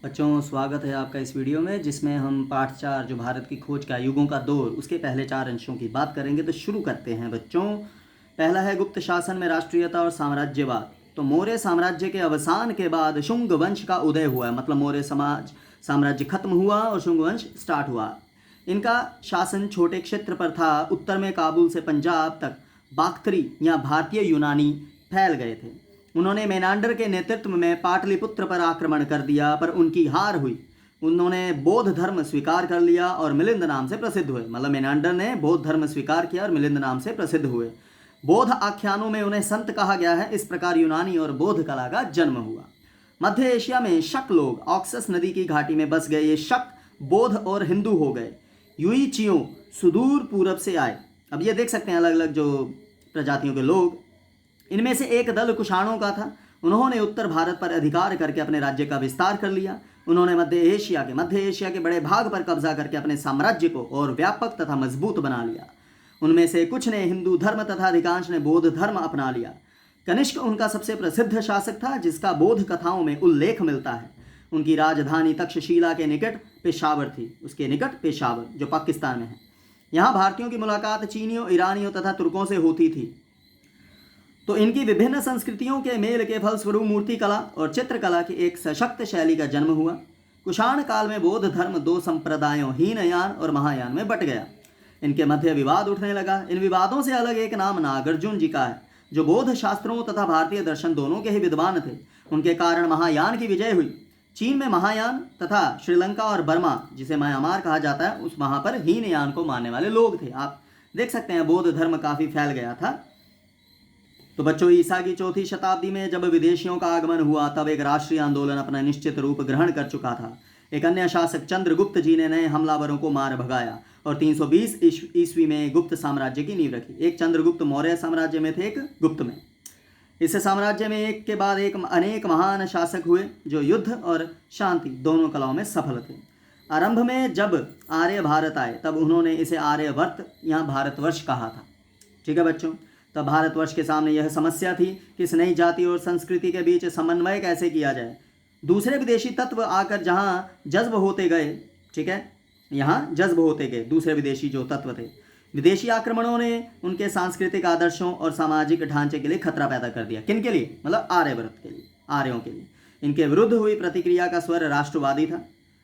बच्चों, स्वागत है आपका इस वीडियो में जिसमें हम पाठ 4 जो भारत की खोज का युगों का दौर उसके पहले 4 अंशों की बात करेंगे। तो शुरू करते हैं बच्चों। पहला है गुप्त शासन में राष्ट्रीयता और साम्राज्यवाद। तो मौर्य साम्राज्य के अवसान के बाद शुंग वंश का उदय हुआ है, मतलब मौर्य साम्राज्य खत्म हुआ और शुंग वंश स्टार्ट हुआ। इनका शासन छोटे क्षेत्र पर था। उत्तर में काबुल से पंजाब तक बाख्तरी या भारतीय यूनानी फैल गए थे। उन्होंने मेनांडर के नेतृत्व में पाटलिपुत्र पर आक्रमण कर दिया, पर उनकी हार हुई। उन्होंने बौद्ध धर्म स्वीकार कर लिया और मिलिंद नाम से प्रसिद्ध हुए। मतलब मेनांडर ने बौद्ध धर्म स्वीकार किया और मिलिंद नाम से प्रसिद्ध हुए। बौद्ध आख्यानों में उन्हें संत कहा गया है। इस प्रकार यूनानी और बौद्ध कला का जन्म हुआ। मध्य एशिया में शक लोग ऑक्सस नदी की घाटी में बस गए। ये शक बौद्ध और हिंदू हो गए। यूई चियों सुदूर पूरब से आए। अब ये देख सकते हैं अलग अलग जो प्रजातियों के लोग। इनमें से एक दल कुषाणों का था। उन्होंने उत्तर भारत पर अधिकार करके अपने राज्य का विस्तार कर लिया। उन्होंने मध्य एशिया के बड़े भाग पर कब्जा करके अपने साम्राज्य को और व्यापक तथा मजबूत बना लिया। उनमें से कुछ ने हिंदू धर्म तथा अधिकांश ने बौद्ध धर्म अपना लिया। कनिष्क उनका सबसे प्रसिद्ध शासक था, जिसका बौद्ध कथाओं में उल्लेख मिलता है। उनकी राजधानी तक्षशिला के निकट पेशावर थी। उसके निकट पेशावर जो पाकिस्तान में है। यहाँ भारतीयों की मुलाकात चीनियों, ईरानियों तथा तुर्कों से होती थी। तो इनकी विभिन्न संस्कृतियों के मेल के फलस्वरूप मूर्तिकला और चित्रकला की एक सशक्त शैली का जन्म हुआ। कुषाण काल में बौद्ध धर्म 2 संप्रदायों हीनयान और महायान में बट गया। इनके मध्य विवाद उठने लगा। इन विवादों से अलग एक नाम नागार्जुन जी का है, जो बौद्ध शास्त्रों तथा भारतीय दर्शन दोनों के ही विद्वान थे। उनके कारण महायान की विजय हुई। चीन में महायान तथा श्रीलंका और बर्मा, जिसे म्यांमार कहा जाता है, उस वहां पर हीनयान को मानने वाले लोग थे। आप देख सकते हैं बौद्ध धर्म काफी फैल गया था। तो बच्चों, ईसा की 4वीं शताब्दी में जब विदेशियों का आगमन हुआ, तब एक राष्ट्रीय आंदोलन अपना निश्चित रूप ग्रहण कर चुका था। एक अन्य शासक चंद्रगुप्त जी ने नए हमलावरों को मार भगाया और 320 ईस्वी में गुप्त साम्राज्य की नींव रखी। एक चंद्रगुप्त मौर्य साम्राज्य में थे, एक गुप्त में। इस साम्राज्य में एक के बाद एक अनेक महान शासक हुए, जो युद्ध और शांति दोनों कलाओं में सफल थे। आरंभ में जब आर्य भारत आए, तब उन्होंने इसे आर्यवर्त या भारतवर्ष कहा था। ठीक है बच्चों। तब भारतवर्ष के सामने यह समस्या थी कि इस नई जाति और संस्कृति के बीच समन्वय कैसे किया जाए। दूसरे विदेशी तत्व आकर जहाँ जज्ब होते गए, ठीक है, यहाँ जज्ब होते गए दूसरे विदेशी जो तत्व थे। विदेशी आक्रमणों ने उनके सांस्कृतिक आदर्शों और सामाजिक ढांचे के लिए खतरा पैदा कर दिया। किन के लिए? मतलब आर्यवर्त के लिए, आर्यों के लिए। इनके विरुद्ध हुई प्रतिक्रिया का स्वर राष्ट्रवादी था।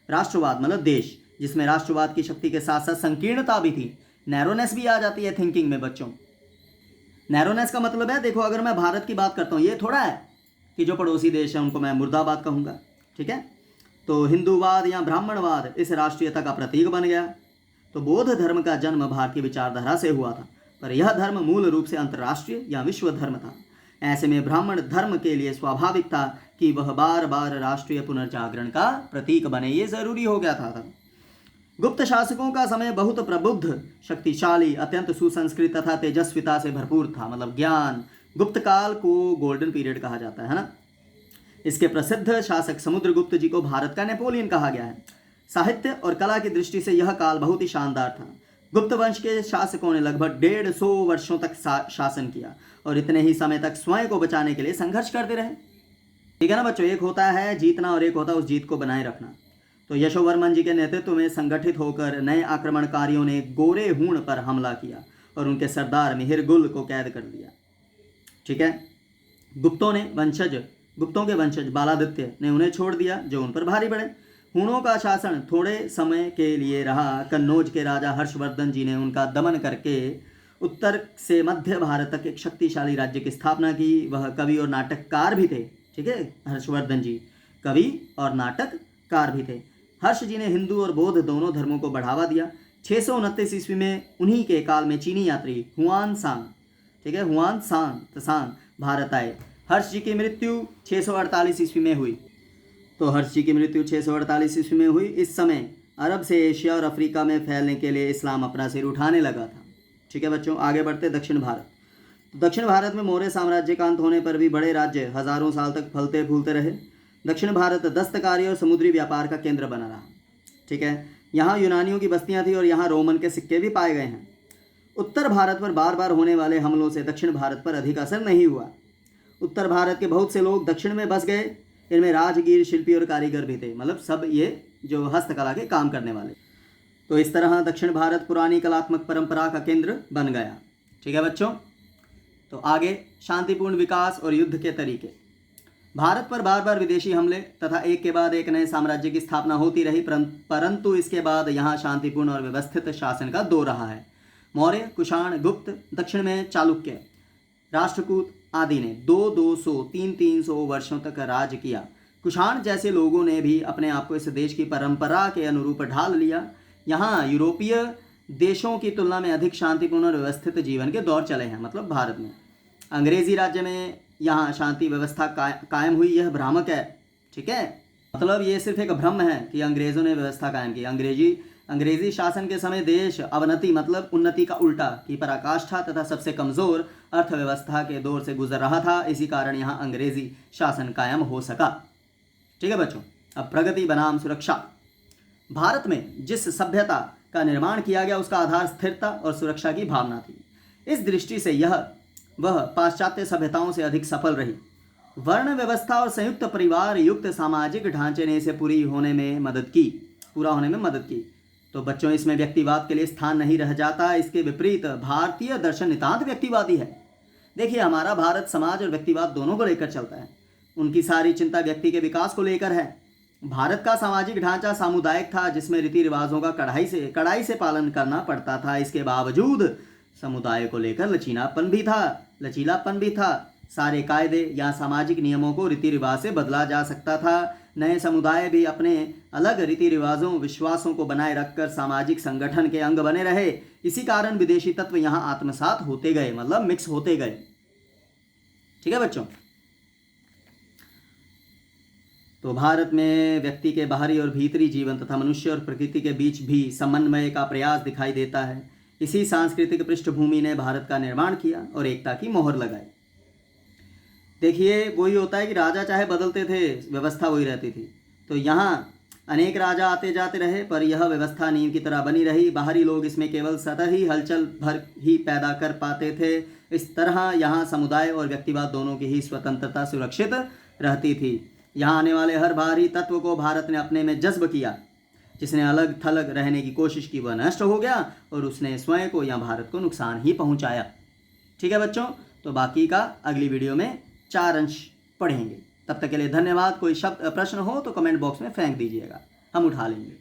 राष्ट्रवाद मतलब देश, जिसमें राष्ट्रवाद की शक्ति के साथ साथ संकीर्णता भी थी। नैरोनेस भी आ जाती है थिंकिंग में बच्चों। नैरोनेस का मतलब है, देखो अगर मैं भारत की बात करता हूँ, ये थोड़ा है कि जो पड़ोसी देश है उनको मैं मुर्दाबाद कहूँगा। ठीक है। तो हिंदूवाद या ब्राह्मणवाद इस राष्ट्रीयता का प्रतीक बन गया। तो बौद्ध धर्म का जन्म भारतीय विचारधारा से हुआ था, पर यह धर्म मूल रूप से अंतर्राष्ट्रीय या विश्व धर्म था। ऐसे में ब्राह्मण धर्म के लिए स्वाभाविक था कि वह बार बार राष्ट्रीय पुनर्जागरण का प्रतीक बने। ये जरूरी हो गया था तब। गुप्त शासकों का समय बहुत प्रबुद्ध, शक्तिशाली, अत्यंत सुसंस्कृत तथा तेजस्विता से भरपूर था। मतलब ज्ञान। गुप्त काल को गोल्डन पीरियड कहा जाता है ना। इसके प्रसिद्ध शासक समुद्रगुप्त जी को भारत का नेपोलियन कहा गया है। साहित्य और कला की दृष्टि से यह काल बहुत ही शानदार था। गुप्त वंश के शासकों ने लगभग 150 वर्षों तक शासन किया और इतने ही समय तक स्वयं को बचाने के लिए संघर्ष करते रहे। ठीक है ना बच्चों। एक होता है जीतना और एक होता है उस जीत को बनाए रखना। तो यशोवर्मन जी के नेतृत्व में संगठित होकर नए आक्रमणकारियों ने गोरे हूण पर हमला किया और उनके सरदार मिहिर गुल को कैद कर लिया। ठीक है। गुप्तों के वंशज बालादित्य ने उन्हें छोड़ दिया, जो उन पर भारी पड़े। हूणों का शासन थोड़े समय के लिए रहा। कन्नौज के राजा हर्षवर्धन जी ने उनका दमन करके उत्तर से मध्य भारत तक एक शक्तिशाली राज्य की स्थापना की। वह कवि और नाटककार भी थे। ठीक है। हर्षवर्धन जी कवि और नाटककार भी थे। हर्ष जी ने हिंदू और बौद्ध दोनों धर्मों को बढ़ावा दिया। 629 ईस्वी में उन्हीं के काल में चीनी यात्री हुआन सांग, ठीक है, हुआन सांग भारत आए। हर्ष जी की मृत्यु 648 ईस्वी में हुई। तो हर्ष जी की मृत्यु 648 ईस्वी में हुई। इस समय अरब से एशिया और अफ्रीका में फैलने के लिए इस्लाम अपना सिर उठाने लगा था। ठीक है बच्चों। आगे बढ़ते दक्षिण भारत। दक्षिण भारत में मौर्य साम्राज्य का अंत होने पर भी बड़े राज्य हजारों साल तक फलते फूलते रहे। दक्षिण भारत दस्तकारी और समुद्री व्यापार का केंद्र बना रहा। ठीक है। यहाँ यूनानियों की बस्तियाँ थी और यहाँ रोमन के सिक्के भी पाए गए हैं। उत्तर भारत पर बार बार होने वाले हमलों से दक्षिण भारत पर अधिक असर नहीं हुआ। उत्तर भारत के बहुत से लोग दक्षिण में बस गए। इनमें राजगीर, शिल्पी और कारीगर भी थे, मतलब सब ये जो हस्तकला के काम करने वाले। तो इस तरह दक्षिण भारत पुरानी कलात्मक परंपरा का केंद्र बन गया। ठीक है बच्चों, तो आगे शांतिपूर्ण विकास और युद्ध के तरीके। भारत पर बार बार विदेशी हमले तथा एक के बाद एक नए साम्राज्य की स्थापना होती रही, परंतु इसके बाद यहाँ शांतिपूर्ण और व्यवस्थित शासन का दौर रहा है। मौर्य, कुषाण, गुप्त, दक्षिण में चालुक्य, राष्ट्रकूट आदि ने 200-200, 300-300 वर्षों तक राज किया। कुषाण जैसे लोगों ने भी अपने आप को इस देश की परंपरा के अनुरूप ढाल लिया। यहाँ यूरोपीय देशों की तुलना में अधिक शांतिपूर्ण और व्यवस्थित जीवन के दौर चले हैं, मतलब भारत में। अंग्रेजी राज्य में यहाँ शांति व्यवस्था कायम हुई, यह भ्रामक है। ठीक है, मतलब ये सिर्फ एक भ्रम है कि अंग्रेजों ने व्यवस्था कायम की। अंग्रेजी शासन के समय देश अवनति मतलब उन्नति का उल्टा की पराकाष्ठा तथा सबसे कमजोर अर्थव्यवस्था के दौर से गुजर रहा था। इसी कारण यहाँ अंग्रेजी शासन कायम हो सका। ठीक है बच्चों, अब प्रगति बनाम सुरक्षा। भारत में जिस सभ्यता का निर्माण किया गया उसका आधार स्थिरता और सुरक्षा की भावना थी। इस दृष्टि से वह पाश्चात्य सभ्यताओं से अधिक सफल रही। वर्ण व्यवस्था और संयुक्त परिवार युक्त सामाजिक ढांचे ने इसे पूरा होने में मदद की। तो बच्चों, इसमें व्यक्तिवाद के लिए स्थान नहीं रह जाता। इसके विपरीत भारतीय दर्शन नितांत व्यक्तिवादी है। देखिए, हमारा भारत समाज और व्यक्तिवाद दोनों को लेकर चलता है। उनकी सारी चिंता व्यक्ति के विकास को लेकर है। भारत का सामाजिक ढांचा सामुदायिक था, जिसमें रीति रिवाजों का कड़ाई से पालन करना पड़ता था। इसके बावजूद समुदाय को लेकर लचीलापन भी था। सारे कायदे या सामाजिक नियमों को रीति रिवाज से बदला जा सकता था। नए समुदाय भी अपने अलग रीति रिवाजों, विश्वासों को बनाए रखकर सामाजिक संगठन के अंग बने रहे। इसी कारण विदेशी तत्व यहाँ आत्मसात होते गए, मतलब मिक्स होते गए। ठीक है बच्चों, तो भारत में व्यक्ति के बाहरी और भीतरी जीवन तथा मनुष्य और प्रकृति के बीच भी समन्वय का प्रयास दिखाई देता है। इसी सांस्कृतिक पृष्ठभूमि ने भारत का निर्माण किया और एकता की मोहर लगाई। देखिए, वही होता है कि राजा चाहे बदलते थे, व्यवस्था वही रहती थी। तो यहाँ अनेक राजा आते जाते रहे, पर यह व्यवस्था नींव की तरह बनी रही। बाहरी लोग इसमें केवल सतही हलचल भर ही पैदा कर पाते थे। इस तरह यहाँ समुदाय और व्यक्तिवाद दोनों की ही स्वतंत्रता सुरक्षित रहती थी। यहाँ आने वाले हर बाहरी तत्व को भारत ने अपने में जज्ब किया। जिसने अलग थलग रहने की कोशिश की वह नष्ट हो गया और उसने स्वयं को या भारत को नुकसान ही पहुँचाया। ठीक है बच्चों, तो बाकी का अगली वीडियो में 4 अंश पढ़ेंगे। तब तक के लिए धन्यवाद। कोई प्रश्न हो तो कमेंट बॉक्स में फेंक दीजिएगा, हम उठा लेंगे।